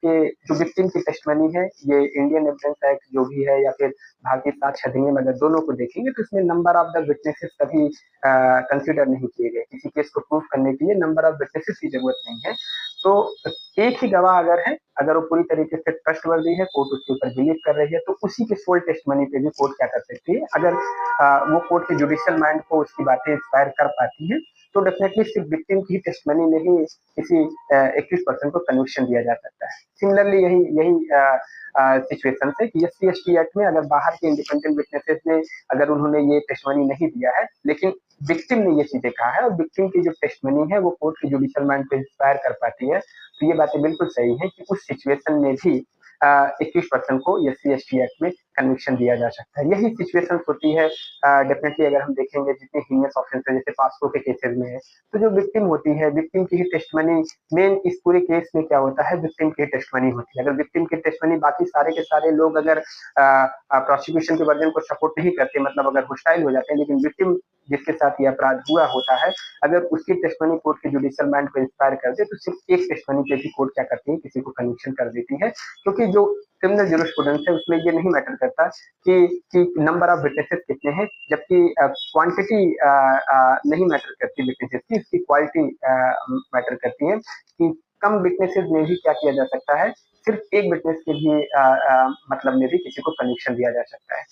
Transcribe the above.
कि जो विक्टिम की टेस्टमनी है, ये इंडियन एविडेंस एक्ट जो भी है या फिर भारतीय साक्ष्य अधिनियम अगर दोनों को देखेंगे तो इसमें नंबर ऑफ द विटनेसेस कभी कंसिडर नहीं किए गए। किसी केस को प्रूफ करने के लिए नंबर ऑफ विटनेसेस की जरूरत नहीं है। तो एक ही गवाह अगर है, अगर वो पूरी तरीके से ट्रस्टवर्दी है, कोर्ट उसके ऊपर बिलीव कर रही है, तो उसी के सोल टेस्टमनी पे भी कोर्ट क्या कर सकती है, अगर वो कोर्ट के जुडिशियल माइंड को उसकी बातें इंस्पायर कर पाती हैं, तो डेफिनेटली सिर्फ विक्टिम की टेस्टमनी में ही किसी एक्यूज पर्सन को कन्विक्शन दिया जा सकता है। सिमिलरली यही यही सिचुएशन है कि एससी एसटी एक्ट में अगर बाहर के इंडिपेंडेंट विटनेसेस ने अगर उन्होंने ये टेस्टमनी नहीं दिया है, लेकिन विक्टिम ने ये चीजें कहा है और विक्टिम की जो टेस्टमनी है वो कोर्ट के जुडिशियल माइंड को इंस्पायर कर पाती है, तो ये बातें बिल्कुल सही है कि उस सिचुएशन में भी 21% को एससी एसटी एक्ट में कन्विक्शन दिया जा सकता है। यही सिचुएशन होती है डेफिनेटली अगर हम देखेंगे जितने हीनियस ऑफेंस है जैसे पास्को के केसेस में है, तो जो विक्टिम होती है, विक्टिम की ही टेस्टमनी मेन इस पूरे केस में क्या होता है, विक्टिम की टेस्टमनी होती है। अगर विक्टिम की टेस्टमनी बाकी सारे के सारे लोग अगर प्रोसिक्यूशन के वर्जन को सपोर्ट नहीं करते, मतलब अगर होस्टाइल हो जाते हैं, लेकिन विक्टिम जिसके साथ ये अपराध हुआ होता है, अगर उसकी टेस्टमनी कोर्ट के जुडिशियल माइंड को इंस्पायर कर दे, तो सिर्फ एक टेस्टमनी पे भी कोर्ट क्या करती है, किसी को कन्विक्शन कर देती है। क्योंकि जो क्रिमिनल ज्यूरिस्प्रूडेंस है उसमें ये नहीं मैटर करता कि नंबर ऑफ विटनेसेस कितने हैं, जबकि क्वांटिटी नहीं मैटर करती विटनेसेस की, इसकी क्वालिटी मैटर करती है कि कम विटनेसेस में भी क्या किया जा सकता है, सिर्फ एक विटनेस के भी मतलब में भी किसी को कन्विक्शन दिया जा सकता है।